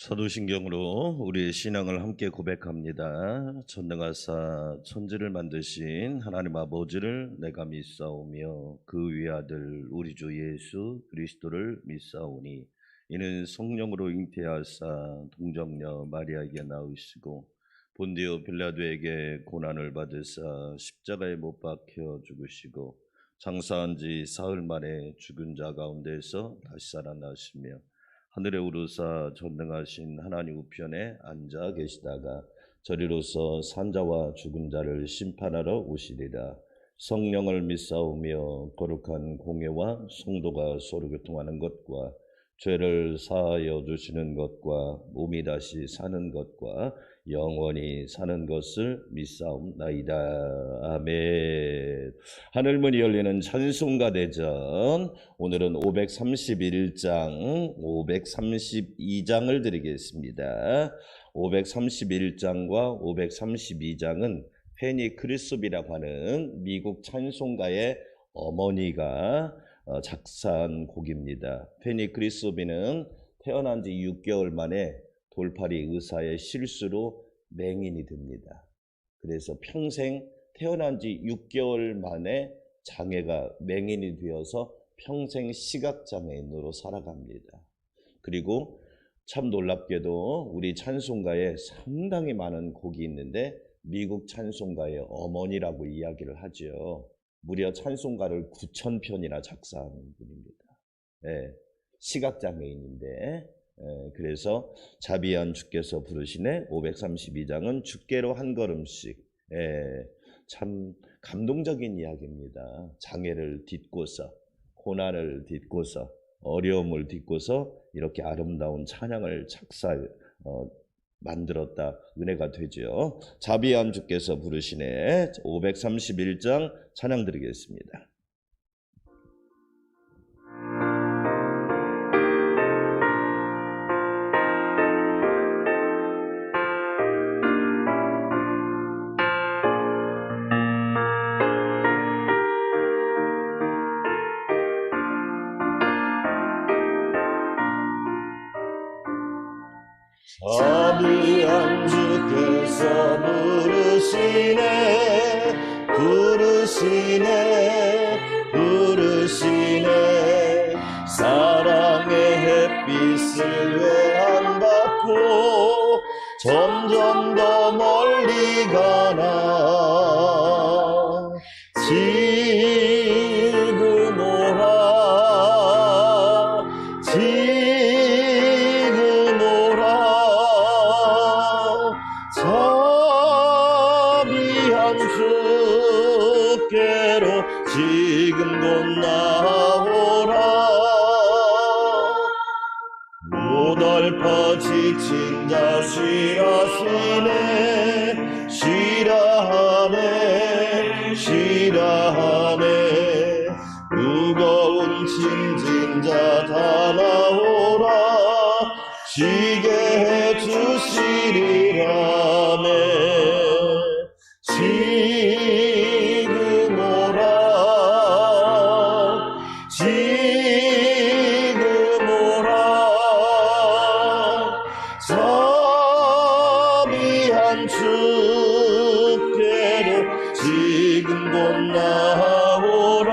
사도신경으로 우리의 신앙을 함께 고백합니다. 전능하사 천지를 만드신 하나님 아버지를 내가 믿사오며 그 위아들 우리 주 예수 그리스도를 믿사오니 이는 성령으로 잉태하사 동정녀 마리아에게 나으시고 본디오 빌라도에게 고난을 받으사 십자가에 못 박혀 죽으시고 장사한 지 사흘 만에 죽은 자 가운데서 다시 살아나시며 하늘에 오르사 전능하신 하나님 우편에 앉아 계시다가 저리로서 산자와 죽은 자를 심판하러 오시리라. 성령을 믿사오며 거룩한 공예와 성도가 서로 교통하는 것과 죄를 사하여 주시는 것과 몸이 다시 사는 것과 영원히 사는 것을 믿사옵나이다. 아멘. 하늘문이 열리는 찬송가 대전, 오늘은 531장, 532장을 드리겠습니다. 531장과 532장은 페니 크리스비라고 하는 미국 찬송가의 어머니가 작사한 곡입니다. 페니 크리스비는 태어난 지 6개월 만에 돌팔이 의사의 실수로 맹인이 됩니다. 그래서 평생 태어난 지 6개월 만에 장애가 맹인이 되어서 평생 시각장애인으로 살아갑니다. 그리고 참 놀랍게도 우리 찬송가에 상당히 많은 곡이 있는데 미국 찬송가의 어머니라고 이야기를 하죠. 무려 찬송가를 9,000편이나 작사한 분입니다. 시각장애인인데 그래서 자비한 주께서 부르시네 532장은 주께로 한 걸음씩, 참 감동적인 이야기입니다. 장애를 딛고서, 고난을 딛고서, 어려움을 딛고서 이렇게 아름다운 찬양을 만들었다. 은혜가 되죠. 자비한 주께서 부르시네 531장 찬양 드리겠습니다. 자비한 주께서 부르시네 부르시네 부르시네 사랑의 햇빛을 왜 안 받고 점점 더 멀리 가나 지금 오라 지금 오라 자비한 주께로 지금 곧 나오라 모달파 지친 자 쉬라시네 쉬라하네 쉬라하네 무거운 짐진 자 다 나오라 쉬게 해주시리라네 지금 오라 지금 오라 자비한 주께로 지금 곧 나오라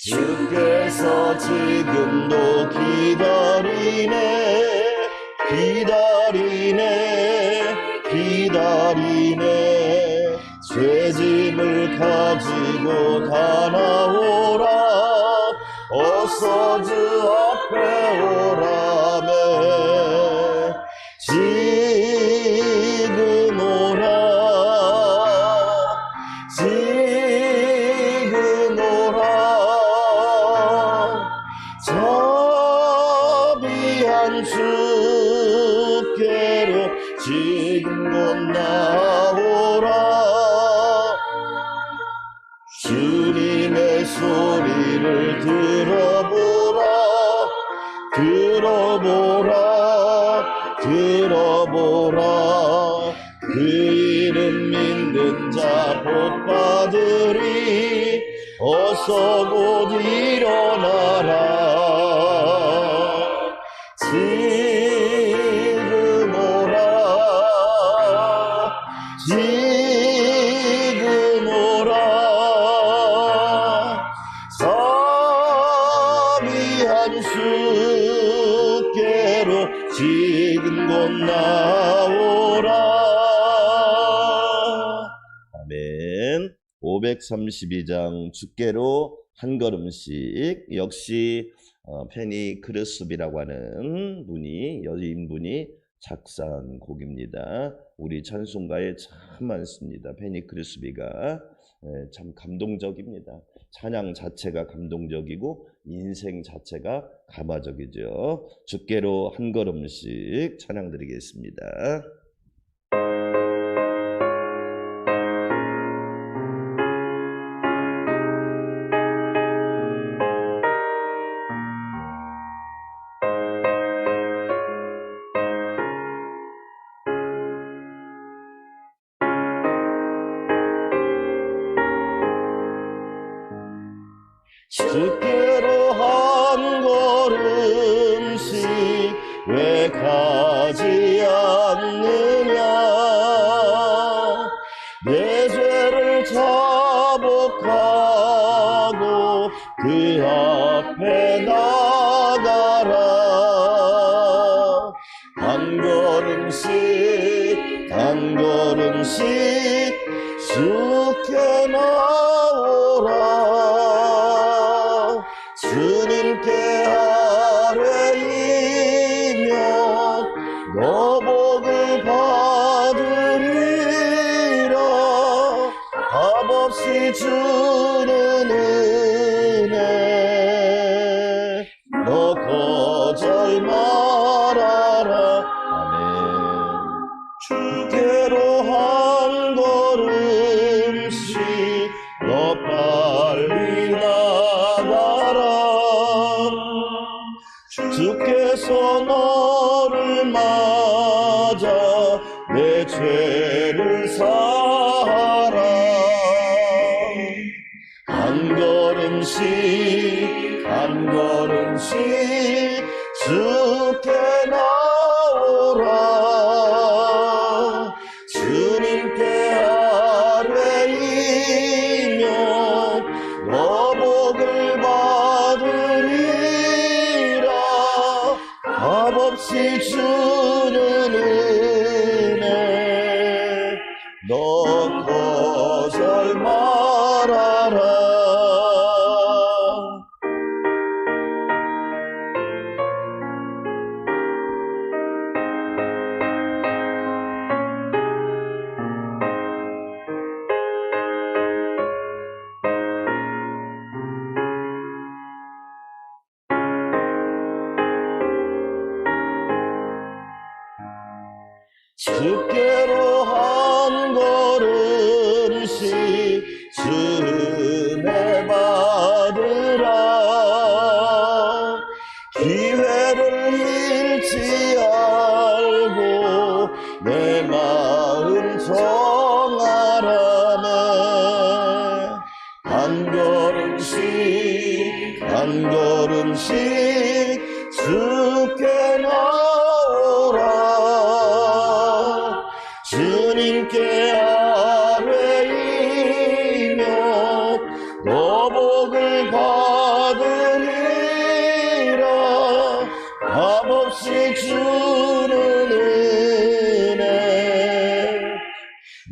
주께서 지금도 기다리네 기다리네 기다리네 죄짐을 가지고 다 나오라 어서 주 앞에 오라매 지금 오라 지금 오라 자비한 주께로 지금 곧 나오라 들어보라. 그 이름 믿는 자 복 받으리. 어서 곧 일어나라. 지금 오라. 지금 오라. 사비한 숫계로 지금 곧 나오라. 아멘. 532장 주께로 한 걸음씩. 역시 페니 크르스비라고 하는 분이, 여인분이 작사한 곡입니다. 우리 찬송가에 참 많습니다. 페니 크르스비가 참 감동적입니다. 찬양 자체가 감동적이고 인생 자체가 감화적이죠. 주께로 한 걸음씩 찬양 드리겠습니다. 주께로 한 걸음씩 왜 가지 않느냐. 내 죄를 자복하고 그 앞에 나가라. 한 걸음씩 한 걸음씩 주께 나오라. 주님께 아뢰이면 너 복을 받으리라. 값없이 주는 은혜 너 거절 말아라. 아멘. 주께로 한 걸음씩 너 빨리 나가라. 주께서 너를 맞아 내 죄를 사하라. 한 걸음씩 한 걸음씩 주께 나오라. 주님께 아뢰이면 너 복을 받으리라. 값없이 주는 은혜 너 거절 말아라. 주께로 한 걸음씩 은혜 받으라. 기회를 잃지 알고 내 마음 정하라네. 한 걸음씩 한 걸음씩 주께 나오라. 주님께 아뢰이면 너 복을 받으리라. 값없이 주는 은혜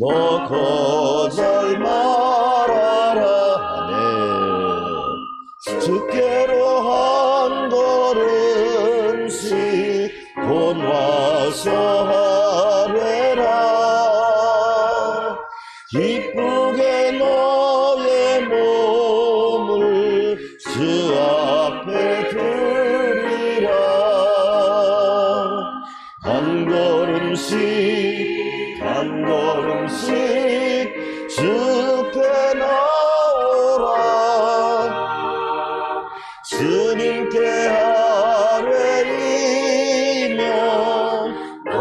너 거절 말아라. 아멘. 주께로 한 걸음씩 곧 와서 하래라. 기쁘게 너의 몸을 주 앞에 드리라. 한 걸음씩 한 걸음씩 주께 나오라. 주님께 아뢰이면 너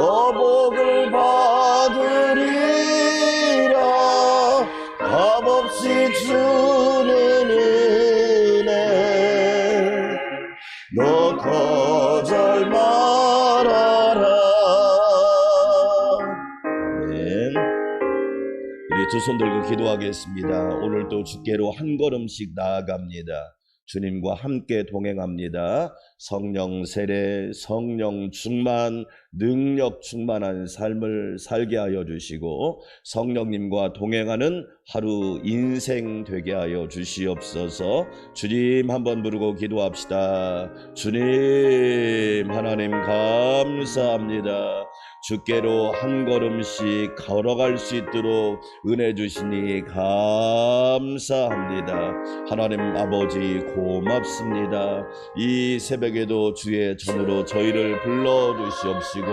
두 손 들고 기도하겠습니다. 오늘도 주께로 한 걸음씩 나아갑니다. 주님과 함께 동행합니다. 성령 세례, 성령 충만, 능력 충만한 삶을 살게 하여 주시고 성령님과 동행하는 하루 인생 되게 하여 주시옵소서. 주님 한번 부르고 기도합시다. 주님 하나님 감사합니다. 주께로 한 걸음씩 걸어갈 수 있도록 은혜 주시니 감사합니다. 하나님 아버지 고맙습니다. 이 새벽에도 주의 전으로 저희를 불러주시옵시고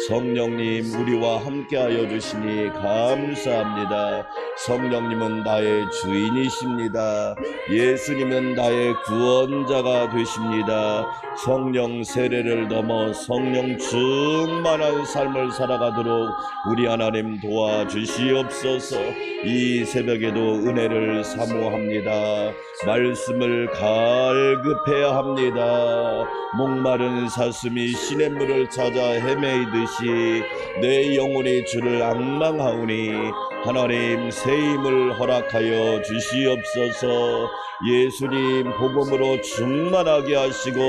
성령님 우리와 함께하여 주시니 감사합니다. 성령님은 나의 주인이십니다. 예수님은 나의 구원자가 되십니다. 성령 세례를 넘어 성령 충만한 삶을 살아가도록 우리 하나님 도와주시옵소서. 이 새벽에도 은혜를 사모합니다. 말씀을 갈급해야 합니다. 목마른 사슴이 시냇물을 찾아 헤매이듯이 내 영혼이 주를 앙망하오니 하나님 새 힘을 허락하여 주시옵소서. 예수님 복음으로 충만하게 하시고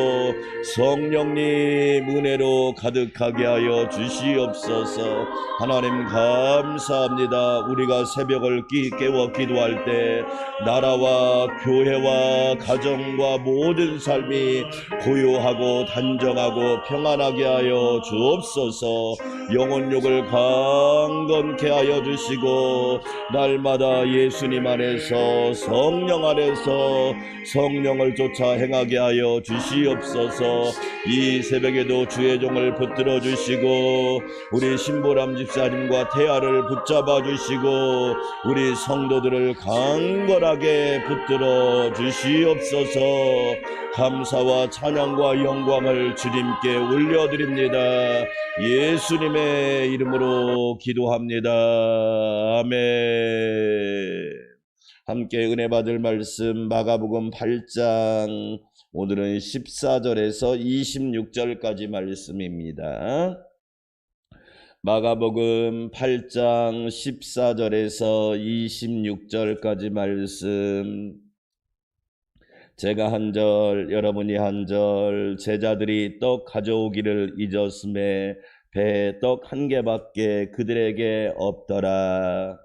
성령님 은혜로 가득하게 하여 주시옵소서. 하나님 감사합니다. 우리가 새벽을 깨워 기도할 때 나라와 교회와 가정과 모든 삶이 고요하고 단정하고 평안하게 하여 주옵소서. 영혼욕을 강건케 하여 주시고 날마다 예수님 안에서 성령 안에서 성령을 쫓아 행하게 하여 주시옵소서. 이 새벽에도 주의 종을 붙들어 주시고 우리 신보람 집사님과 태아를 붙잡아 주시고 우리 성도들을 강건하게 붙들어 주시옵소서. 감사와 찬양과 영광을 주님께 올려드립니다. 예수님의 이름으로 기도합니다. 아멘. 함께 은혜 받을 말씀 마가복음 8장 오늘은 14절에서 26절까지 말씀입니다. 마가복음 8장 14절에서 26절까지 말씀, 제가 한 절 여러분이 한 절. 제자들이 떡 가져오기를 잊었음에 배에 떡 한 개밖에 그들에게 없더라.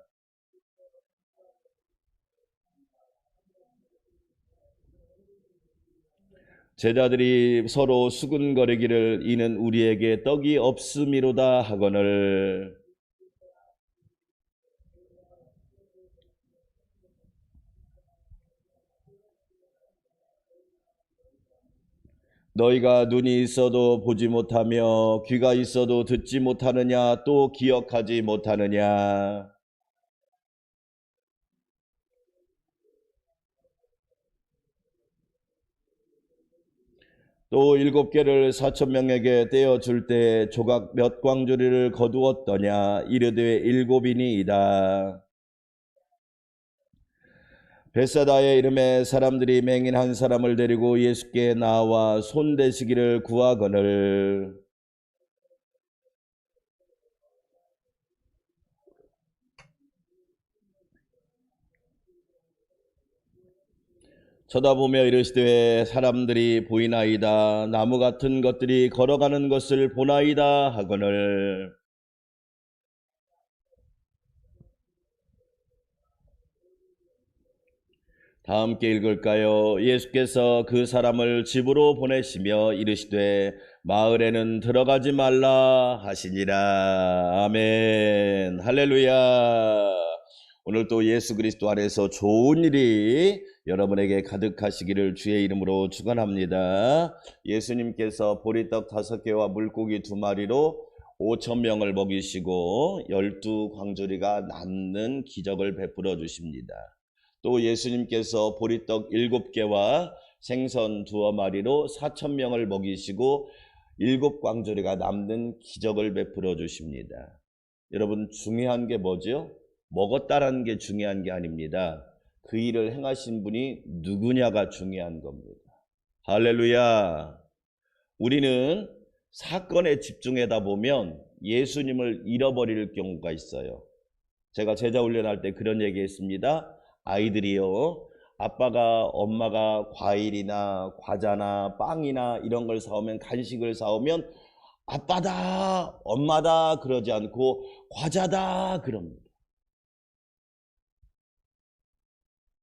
제자들이 서로 수군거리기를 이는 우리에게 떡이 없음이로다 하거늘 너희가 눈이 있어도 보지 못하며 귀가 있어도 듣지 못하느냐 또 기억하지 못하느냐. 또 7개를 4,000명에게 떼어줄 때 조각 몇 광주리를 거두었더냐. 이르되 7이니이다. 벳사다의 이름에 사람들이 맹인 한 사람을 데리고 예수께 나와 손대시기를 구하거늘 쳐다보며 이르시되 사람들이 보이나이다. 나무 같은 것들이 걸어가는 것을 보나이다 하거늘 다 함께 읽을까요? 예수께서 그 사람을 집으로 보내시며 이르시되 마을에는 들어가지 말라 하시니라. 아멘. 할렐루야. 오늘 또 예수 그리스도 안에서 좋은 일이 여러분에게 가득하시기를 주의 이름으로 축원합니다. 예수님께서 보리떡 5개와 물고기 2마리로 5,000명을 먹이시고 12광주리가 남는 기적을 베풀어 주십니다. 또 예수님께서 보리떡 7개와 생선 2마리로 4,000명을 먹이시고 7광주리가 남는 기적을 베풀어 주십니다. 여러분 중요한 게 뭐죠? 먹었다라는 게 중요한 게 아닙니다. 그 일을 행하신 분이 누구냐가 중요한 겁니다. 할렐루야. 우리는 사건에 집중하다 보면 예수님을 잃어버릴 경우가 있어요. 제가 제자 훈련할 때 그런 얘기 했습니다. 아이들이요, 아빠가 엄마가 과일이나 과자나 빵이나 이런 걸 사오면, 간식을 사오면 아빠다, 엄마다 그러지 않고 과자다 그럽니다.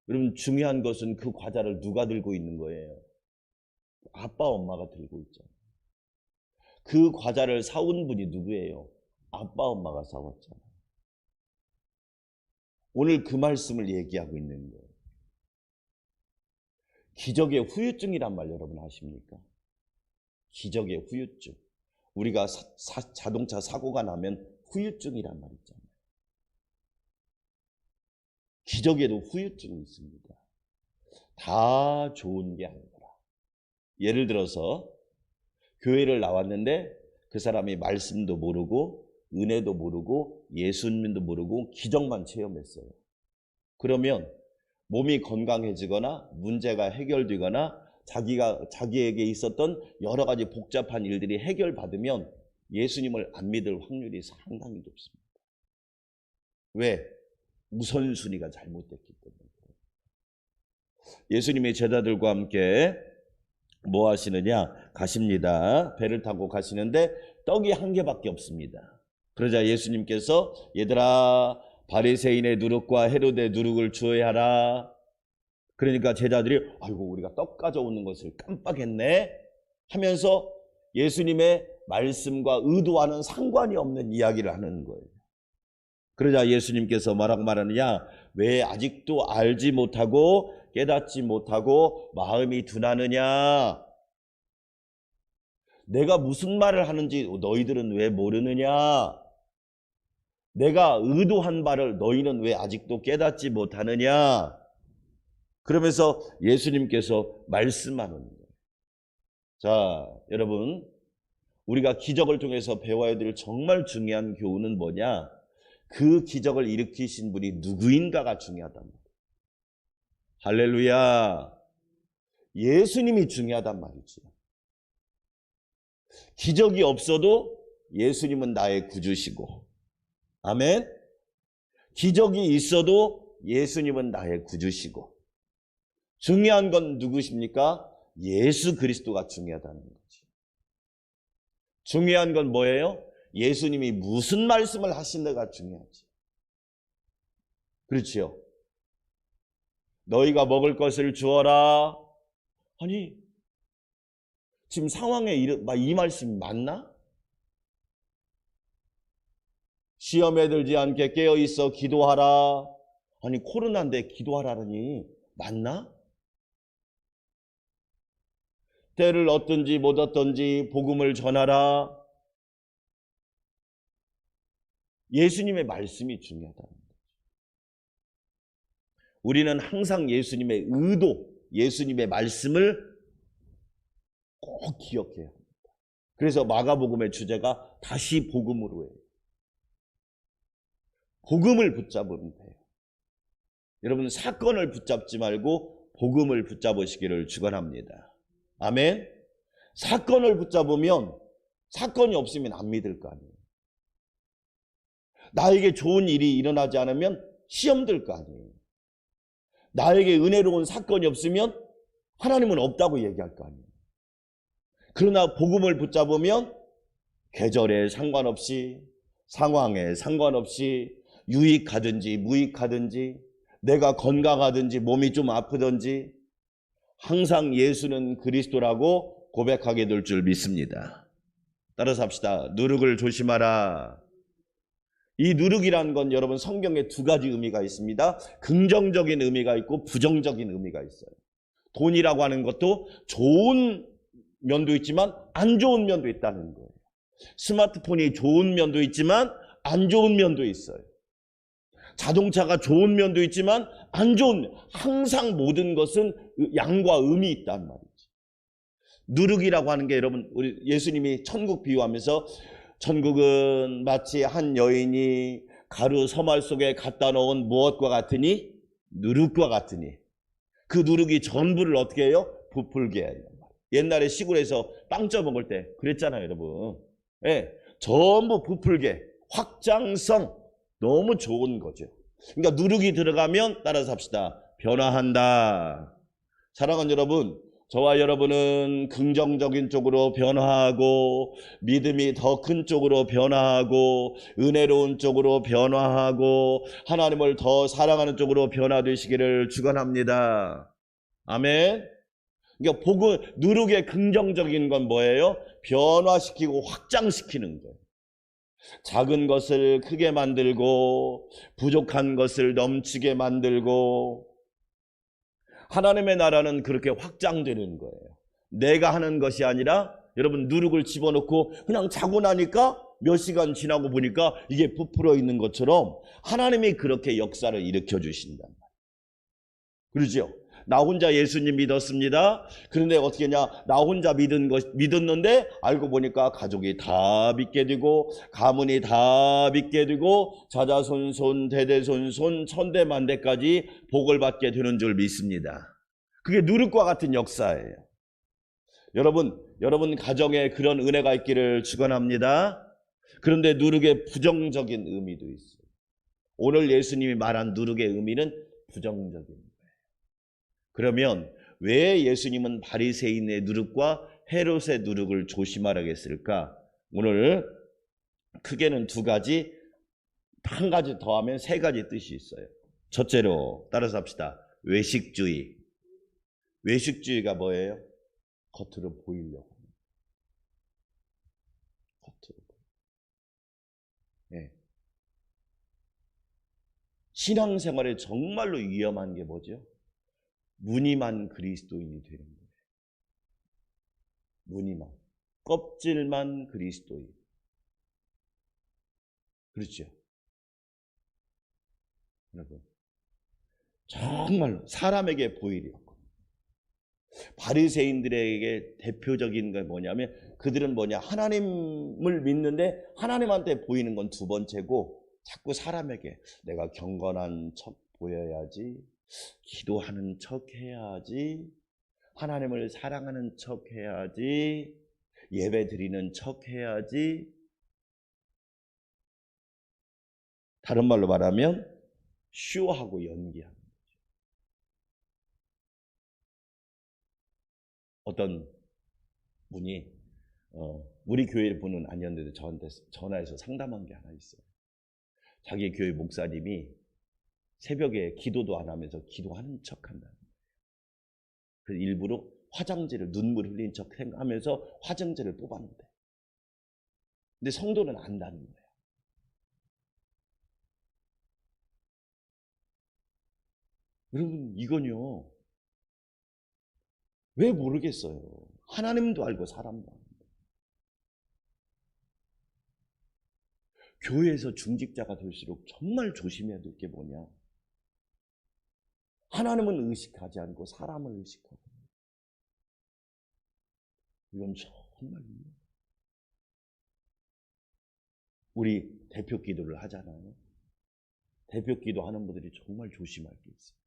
여러분, 중요한 것은 그 과자를 누가 들고 있는 거예요? 아빠, 엄마가 들고 있잖아요. 그 과자를 사온 분이 누구예요? 아빠, 엄마가 사왔잖아요. 오늘 그 말씀을 얘기하고 있는 거예요. 기적의 후유증이란 말 여러분 아십니까? 기적의 후유증. 우리가 자동차 사고가 나면 후유증이란 말 있잖아요. 기적에도 후유증이 있습니다. 다 좋은 게 아니라, 예를 들어서 교회를 나왔는데 그 사람이 말씀도 모르고 은혜도 모르고 예수님도 모르고 기적만 체험했어요. 그러면 몸이 건강해지거나 문제가 해결되거나 자기에게 있었던 여러 가지 복잡한 일들이 해결받으면 예수님을 안 믿을 확률이 상당히 높습니다. 왜? 우선순위가 잘못됐기 때문에. 예수님이 제자들과 함께 뭐 하시느냐? 가십니다. 배를 타고 가시는데 떡이 한 개밖에 없습니다. 그러자 예수님께서 얘들아, 바리새인의 누룩과 헤롯의 누룩을 주어야 하라. 그러니까 제자들이 아이고 우리가 떡 가져오는 것을 깜빡했네 하면서 예수님의 말씀과 의도와는 상관이 없는 이야기를 하는 거예요. 그러자 예수님께서 뭐라고 말하느냐? 왜 아직도 알지 못하고 깨닫지 못하고 마음이 둔하느냐? 내가 무슨 말을 하는지 너희들은 왜 모르느냐? 내가 의도한 바를 너희는 왜 아직도 깨닫지 못하느냐? 그러면서 예수님께서 말씀하는 거예요. 자, 여러분, 우리가 기적을 통해서 배워야 될 정말 중요한 교훈은 뭐냐? 그 기적을 일으키신 분이 누구인가가 중요하단 말이에요. 할렐루야. 예수님이 중요하단 말이죠. 기적이 없어도 예수님은 나의 구주시고, 아멘. 기적이 있어도 예수님은 나의 구주시고, 중요한 건 누구십니까? 예수 그리스도가 중요하다는 거지. 중요한 건 뭐예요? 예수님이 무슨 말씀을 하시는가 중요하지. 그렇지요? 너희가 먹을 것을 주어라. 아니, 지금 상황에 이 말씀이 맞나? 시험에 들지 않게 깨어있어 기도하라. 아니, 코로나인데 기도하라니 맞나? 때를 얻든지 못 얻든지 복음을 전하라. 예수님의 말씀이 중요하다는 거죠. 우리는 항상 예수님의 의도, 예수님의 말씀을 꼭 기억해야 합니다. 그래서 마가복음의 주제가 다시 복음으로 해요. 복음을 붙잡으면 돼요. 여러분, 사건을 붙잡지 말고 복음을 붙잡으시기를 축원합니다. 아멘. 사건을 붙잡으면 사건이 없으면 안 믿을 거 아니에요. 나에게 좋은 일이 일어나지 않으면 시험 들 거 아니에요. 나에게 은혜로운 사건이 없으면 하나님은 없다고 얘기할 거 아니에요. 그러나 복음을 붙잡으면 계절에 상관없이, 상황에 상관없이, 유익하든지 무익하든지, 내가 건강하든지 몸이 좀 아프든지 항상 예수는 그리스도라고 고백하게 될 줄 믿습니다. 따라서 합시다. 누룩을 조심하라. 이 누룩이라는 건 여러분 성경에 두 가지 의미가 있습니다. 긍정적인 의미가 있고 부정적인 의미가 있어요. 돈이라고 하는 것도 좋은 면도 있지만 안 좋은 면도 있다는 거예요. 스마트폰이 좋은 면도 있지만 안 좋은 면도 있어요. 자동차가 좋은 면도 있지만 안 좋은, 항상 모든 것은 양과 음이 있단 말이지. 누룩이라고 하는 게 여러분, 우리 예수님이 천국 비유하면서 천국은 마치 한 여인이 가루 서말 속에 갖다 놓은 무엇과 같으니? 누룩과 같으니. 그 누룩이 전부를 어떻게 해요? 부풀게 해요. 옛날에 시골에서 빵쪄 먹을 때 그랬잖아요, 여러분. 예, 전부 부풀게, 확장성, 너무 좋은 거죠. 그러니까 누룩이 들어가면 따라서 합시다. 변화한다. 사랑하는 여러분, 저와 여러분은 긍정적인 쪽으로 변화하고 믿음이 더 큰 쪽으로 변화하고 은혜로운 쪽으로 변화하고 하나님을 더 사랑하는 쪽으로 변화되시기를 축원합니다. 아멘. 그러니까 복음, 누룩의 긍정적인 건 뭐예요? 변화시키고 확장시키는 거예요. 작은 것을 크게 만들고 부족한 것을 넘치게 만들고 하나님의 나라는 그렇게 확장되는 거예요. 내가 하는 것이 아니라 여러분 누룩을 집어넣고 그냥 자고 나니까 몇 시간 지나고 보니까 이게 부풀어 있는 것처럼 하나님이 그렇게 역사를 일으켜 주신단 말이에요. 그러죠? 나 혼자 예수님 믿었습니다. 그런데 어떻게 했냐? 나 혼자 믿었는데 알고 보니까 가족이 다 믿게 되고 가문이 다 믿게 되고 자자손손 대대손손 천대만대까지 복을 받게 되는 줄 믿습니다. 그게 누룩과 같은 역사예요. 여러분 가정에 그런 은혜가 있기를 축원합니다. 그런데 누룩의 부정적인 의미도 있어요. 오늘 예수님이 말한 누룩의 의미는 부정적인 거예요. 그러면 왜 예수님은 바리새인의 누룩과 헤롯의 누룩을 조심하라고 했을까? 오늘 크게는 두 가지, 한 가지 더하면 세 가지 뜻이 있어요. 첫째로 따라서 합시다. 외식주의. 외식주의가 뭐예요? 겉으로 보이려고. 겉으로. 네. 신앙생활에 정말로 위험한 게 뭐죠? 무늬만 그리스도인이 되는 거예요. 무늬만. 껍질만 그리스도인. 그렇죠? 여러분. 정말로 사람에게 보이려고. 바리새인들에게 대표적인 게 뭐냐면 그들은 하나님을 믿는데 하나님한테 보이는 건 두 번째고 자꾸 사람에게 내가 경건한 척 보여야지. 기도하는 척 해야지. 하나님을 사랑하는 척 해야지. 예배 드리는 척 해야지. 다른 말로 말하면 쇼하고 연기하는 거죠. 어떤 분이 우리 교회 분은 아니었는데 저한테 전화해서 상담한 게 하나 있어요. 자기 교회 목사님이 새벽에 기도도 안 하면서 기도하는 척 한다는 거예요. 그래서 일부러 화장지를 눈물 흘린 척 하면서 화장지를 뽑았는데. 근데 성도는 안다는 거예요. 여러분, 이건요. 왜 모르겠어요. 하나님도 알고 사람도 알고. 교회에서 중직자가 될수록 정말 조심해야 될 게 뭐냐. 하나님은 의식하지 않고 사람을 의식하고. 이건 정말 우리 대표 기도를 하잖아요. 대표 기도하는 분들이 정말 조심할 게 있어요.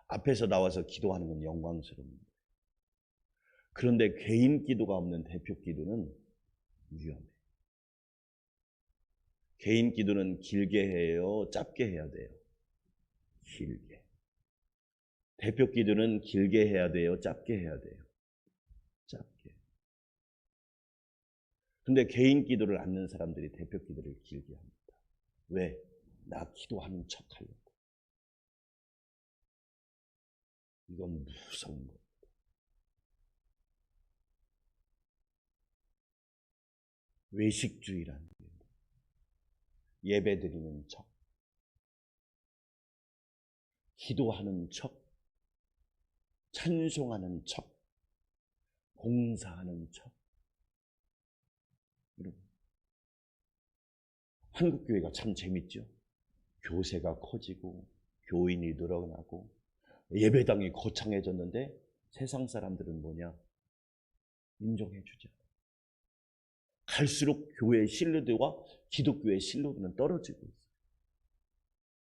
앞에서 나와서 기도하는 건 영광스럽습니다. 그런데 개인 기도가 없는 대표 기도는 위험해요. 개인 기도는 길게 해요? 짧게 해야 돼요? 길게. 대표 기도는 길게 해야 돼요? 짧게 해야 돼요? 짧게. 근데 개인 기도를 않는 사람들이 대표 기도를 길게 합니다. 왜? 나 기도하는 척 하려고. 이건 무서운 거예요. 외식주의라는 게 예배 드리는 척, 기도하는 척, 찬송하는 척, 봉사하는 척. 여러분, 한국교회가 참 재밌죠? 교세가 커지고 교인이 늘어나고 예배당이 거창해졌는데 세상 사람들은 뭐냐? 인정해주지 않아요. 갈수록 교회의 신뢰도와 기독교의 신뢰도는 떨어지고 있어요.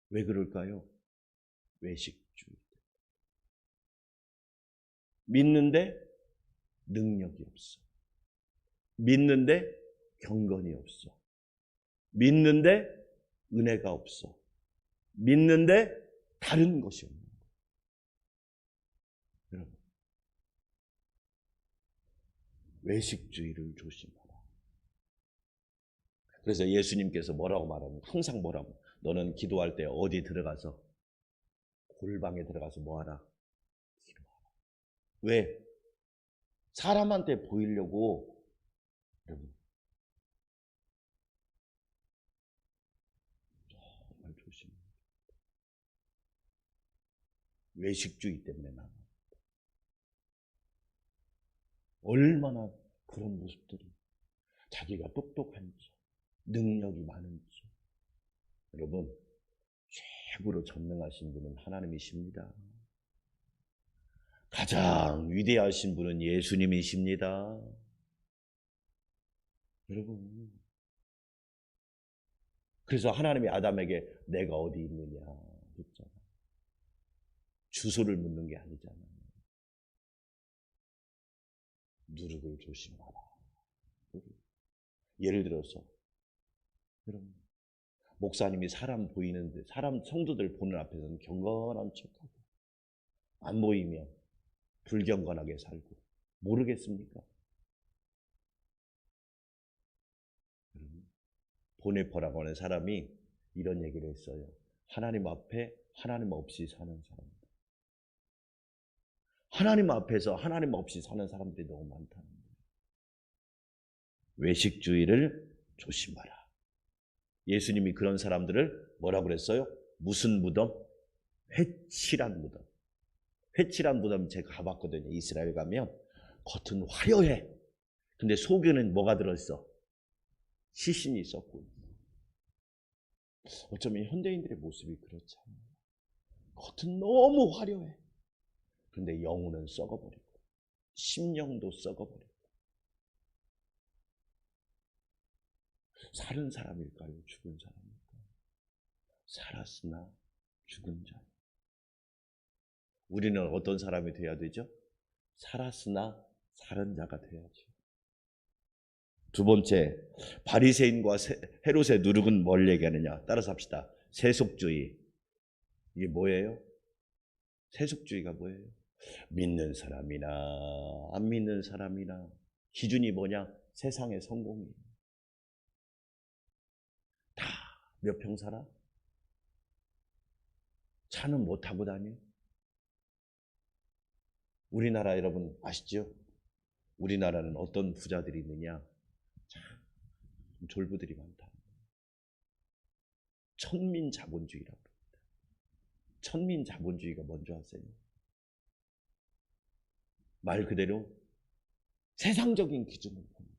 왜 그럴까요? 외식주의. 믿는데 능력이 없어. 믿는데 경건이 없어. 믿는데 은혜가 없어. 믿는데 다른 것이 없는 거예요. 여러분, 외식주의를 조심하라. 그래서 예수님께서 뭐라고 말하면 항상 뭐라고, 너는 기도할 때 어디 들어가서 골방에 들어가서 뭐하라? 기도하라. 왜? 사람한테 보이려고. 여러분, 정말 조심해야 돼요. 외식주의 때문에 나는 얼마나 그런 모습들이, 자기가 똑똑한지 능력이 많은지. 여러분, 최고로 전능하신 분은 하나님이십니다. 가장 위대하신 분은 예수님이십니다. 여러분, 그래서 하나님이 아담에게 내가 어디 있느냐 했잖아. 주소를 묻는 게 아니잖아요. 누룩을 조심하라. 예를 들어서 여러분, 목사님이 사람 보이는데, 사람 성도들 보는 앞에서는 경건한 척하고 안 보이면 불경건하게 살고, 모르겠습니까? 보네퍼라고 하는 사람이 이런 얘기를 했어요. 하나님 앞에 하나님 없이 사는 사람, 하나님 앞에서 하나님 없이 사는 사람들이 너무 많다는 거예요. 외식주의를 조심하라. 예수님이 그런 사람들을 뭐라고 그랬어요? 무슨 무덤? 회칠한 무덤. 회칠한 무덤 제가 가봤거든요. 이스라엘 가면 겉은 화려해. 근데 속에는 뭐가 들어있어? 시신이 썩고. 어쩌면 현대인들의 모습이 그렇잖아요. 겉은 너무 화려해. 그런데 영혼은 썩어버리고, 심령도 썩어버리고. 살은 사람일까요? 죽은 사람일까요? 살았으나 죽은 자. 우리는 어떤 사람이 돼야 되죠? 살았으나 살은 자가 돼야죠. 두 번째, 바리새인과 헤롯의 누룩은 뭘 얘기하느냐? 따라서 합시다. 세속주의. 이게 뭐예요? 세속주의가 뭐예요? 믿는 사람이나 안 믿는 사람이나 기준이 뭐냐? 세상의 성공이에요. 다 몇 평 살아? 차는 못 타고 다녀? 우리나라 여러분 아시죠? 우리나라는 어떤 부자들이 있느냐? 참 졸부들이 많다. 천민자본주의라고 합니다. 천민자본주의가 뭔지 아세요? 말 그대로 세상적인 기준을 보는 거예요.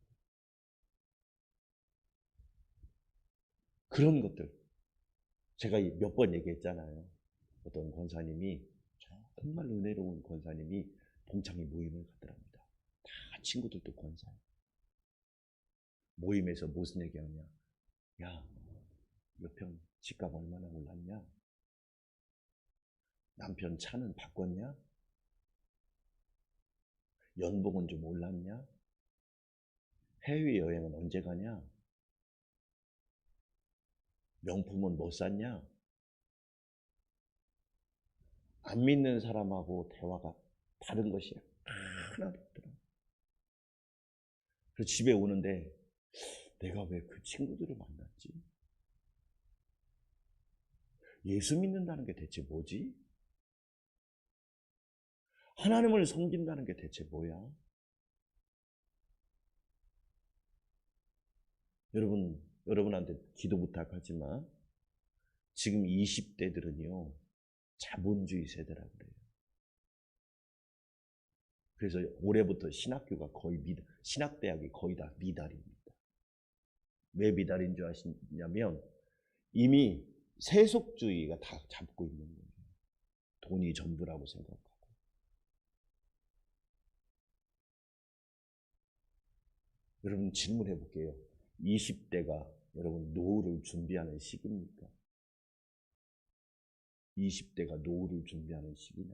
그런 것들 제가 몇 번 얘기했잖아요. 어떤 권사님이, 정말 은혜로운 권사님이 동창회 모임을 가더랍니다. 다 친구들도 권사예요. 모임에서 무슨 얘기하냐? 야, 몇 평 집값 얼마나 올랐냐? 남편 차는 바꿨냐? 연봉은 좀 올랐냐? 해외여행은 언제 가냐? 명품은 뭐 샀냐? 안 믿는 사람하고 대화가 다른 것이 하나도 없더라. 그래서 집에 오는데 내가 왜 그 친구들을 만났지? 예수 믿는다는 게 대체 뭐지? 하나님을 섬긴다는 게 대체 뭐야? 여러분한테 기도 부탁하지만 지금 20대들은요 자본주의 세대라 그래요. 그래서 올해부터 신학교가 거의 신학대학이 거의 다 미달입니다. 왜 미달인 줄 아시냐면 이미 세속주의가 다 잡고 있는 거예요. 돈이 전부라고 생각하고. 여러분 질문해 볼게요. 20대가 여러분 노후를 준비하는 시기입니까? 20대가 노후를 준비하는 시기냐?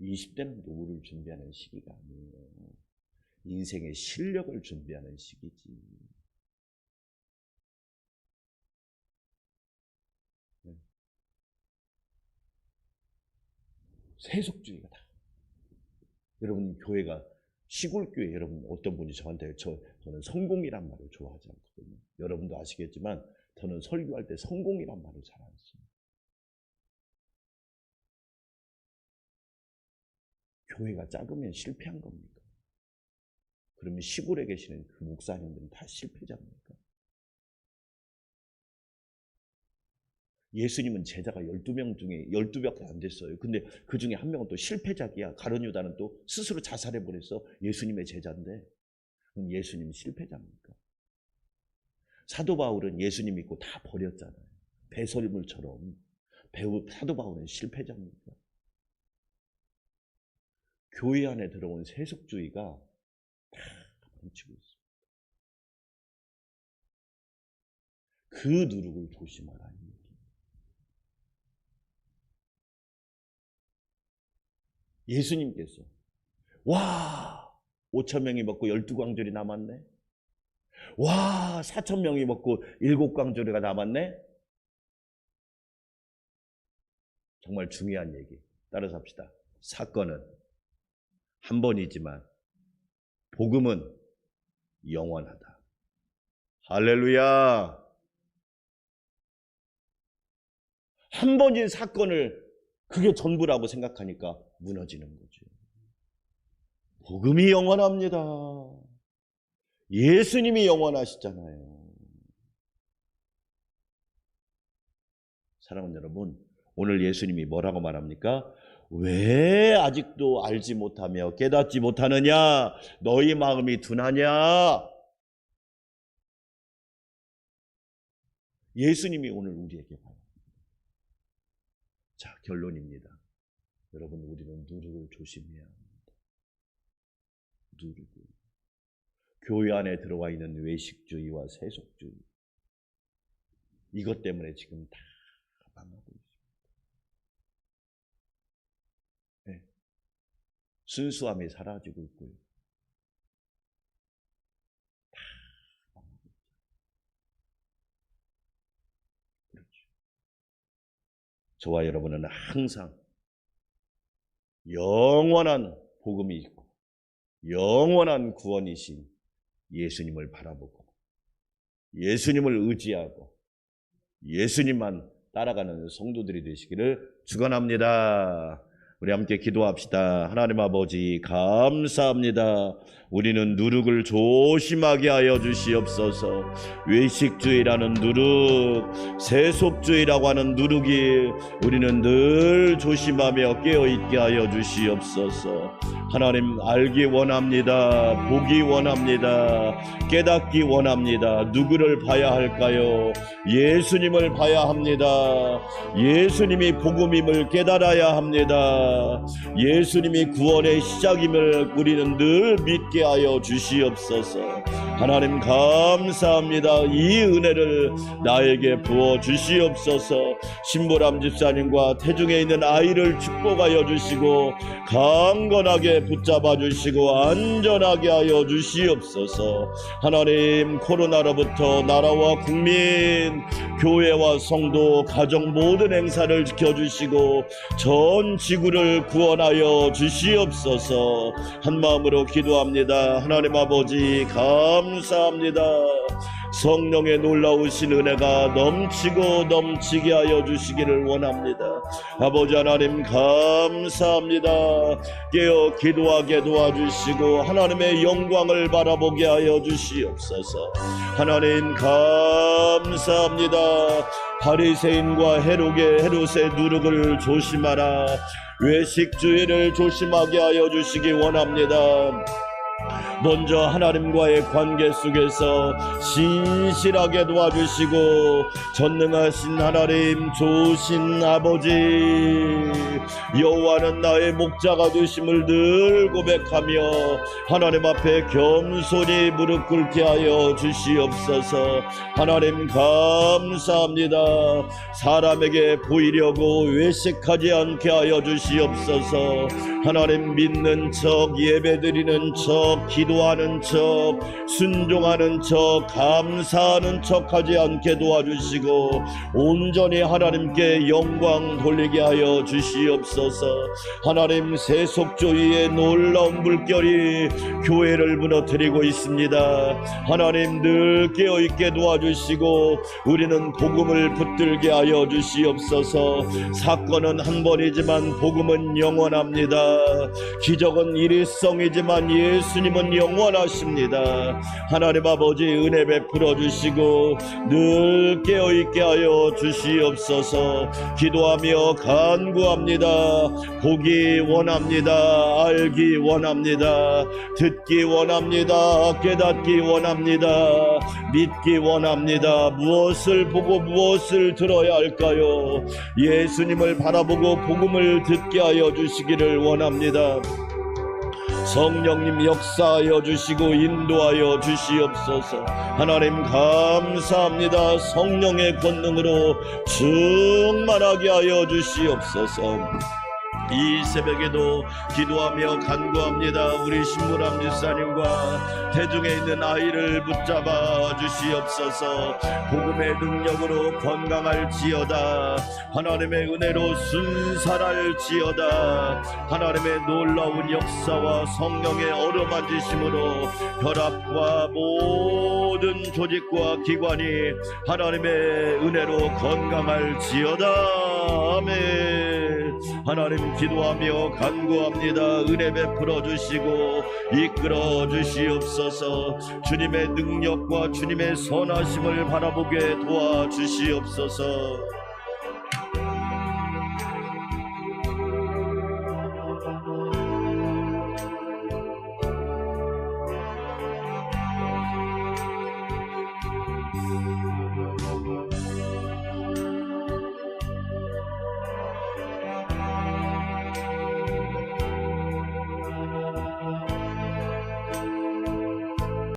20대는 노후를 준비하는 시기가 아니에요. 인생의 실력을 준비하는 시기지. 세속주의가 다. 여러분 교회가 시골교회, 여러분 어떤 분이 저한테 저는 성공이란 말을 좋아하지 않거든요. 여러분도 아시겠지만 저는 설교할 때 성공이란 말을 잘 안 써요. 교회가 작으면 실패한 겁니까? 그러면 시골에 계시는 그 목사님들은 다 실패자입니까? 예수님은 제자가 12명 중에 12명밖에 안 됐어요. 근데 그 중에 한 명은 또 실패자기야. 가룟 유다는 또 스스로 자살해버렸어. 예수님의 제자인데. 그럼 예수님 실패자입니까? 사도 바울은 예수님 믿고 다 버렸잖아요. 배설물처럼. 사도 바울은 실패자입니까? 교회 안에 들어온 세속주의가 다 멈추고 있습니다. 그 누룩을 조심하라. 예수님께서 와 5,000명이 먹고 12광절이 남았네. 와 4,000명이 먹고 7광절이가 남았네. 정말 중요한 얘기 따라서 합시다. 사건은 한 번이지만 복음은 영원하다. 할렐루야. 한 번인 사건을 그게 전부라고 생각하니까 무너지는 거죠. 복음이 영원합니다. 예수님이 영원하시잖아요. 사랑하는 여러분, 오늘 예수님이 뭐라고 말합니까? 왜 아직도 알지 못하며 깨닫지 못하느냐? 너희 마음이 둔하냐? 예수님이 오늘 우리에게 말합니다. 자, 결론입니다. 여러분, 우리는 누룩을 조심해야 합니다. 누룩을. 교회 안에 들어와 있는 외식주의와 세속주의. 이것 때문에 지금 다 망하고 있습니다. 네. 순수함이 사라지고 있고요. 다 망하고 있죠. 그렇죠. 저와 여러분은 항상 영원한 복음이 있고 영원한 구원이신 예수님을 바라보고 예수님을 의지하고 예수님만 따라가는 성도들이 되시기를 축원합니다. 우리 함께 기도합시다. 하나님 아버지 감사합니다. 우리는 누룩을 조심하게 하여 주시옵소서. 외식주의라는 누룩, 세속주의라고 하는 누룩이 우리는 늘 조심하며 깨어있게 하여 주시옵소서. 하나님 알기 원합니다. 보기 원합니다. 깨닫기 원합니다. 누구를 봐야 할까요? 예수님을 봐야 합니다. 예수님이 복음임을 깨달아야 합니다. 예수님이 구원의 시작임을 우리는 늘 믿게 하여 주시옵소서. 하나님 감사합니다. 이 은혜를 나에게 부어 주시옵소서. 신보람 집사님과 태중에 있는 아이를 축복하여 주시고 강건하게 붙잡아 주시고 안전하게 하여 주시옵소서. 하나님 코로나로부터 나라와 국민, 교회와 성도, 가정 모든 행사를 지켜주시고 전 지구를 구원하여 주시옵소서. 한마음으로 기도합니다. 하나님 아버지 감사합니다. 성령의 놀라우신 은혜가 넘치고 넘치게 하여 주시기를 원합니다. 아버지 하나님 감사합니다. 깨어 기도하게 도와주시고 하나님의 영광을 바라보게 하여 주시옵소서. 하나님 감사합니다. 바리새인과 헤롯의 누룩을 조심하라. 외식주의를 조심하게 하여 주시기 원합니다. 먼저 하나님과의 관계 속에서 신실하게 도와주시고 전능하신 하나님 좋으신 아버지 여호와는 나의 목자가 되심을 늘 고백하며 하나님 앞에 겸손히 무릎 꿇게 하여 주시옵소서. 하나님 감사합니다. 사람에게 보이려고 외식하지 않게 하여 주시옵소서. 하나님 믿는 척 예배드리는 척 기도 기도하는 척, 순종하는 척, 감사하는 척 하지 않게 도와주시고 온전히 하나님께 영광 돌리게 하여 주시옵소서. 하나님, 세속주의의 놀라운 물결이 교회를 무너뜨리고 있습니다. 하나님, 늘 깨어있게 도와주시고 우리는 복음을 붙들게 하여 주시옵소서. 사건은 한 번이지만 복음은 영원합니다. 기적은 일회성이지만 예수님은 영원하십니다. 하나님 아버지, 은혜 베풀어 주시고 늘 깨어있게 하여 주시옵소서. 기도하며 간구합니다. 보기 원합니다. 알기 원합니다. 듣기 원합니다. 깨닫기 원합니다. 믿기 원합니다. 무엇을 보고 무엇을 들어야 할까요? 예수님을 바라보고 복음을 듣게 하여 주시기를 원합니다. 성령님 역사하여 주시고 인도하여 주시옵소서. 하나님 감사합니다. 성령의 권능으로 충만하게 하여 주시옵소서. 이 새벽에도 기도하며 간구합니다. 우리 신무람 집사님과 대중에 있는 아이를 붙잡아 주시옵소서. 복음의 능력으로 건강할지어다. 하나님의 은혜로 순살할지어다. 하나님의 놀라운 역사와 성령의 어루만지심으로 혈압과 모든 조직과 기관이 하나님의 은혜로 건강할지어다. 아멘. 하나님, 기도하며 간구합니다. 은혜 베풀어 주시고 이끌어 주시옵소서. 주님의 능력과 주님의 선하심을 바라보게 도와주시옵소서.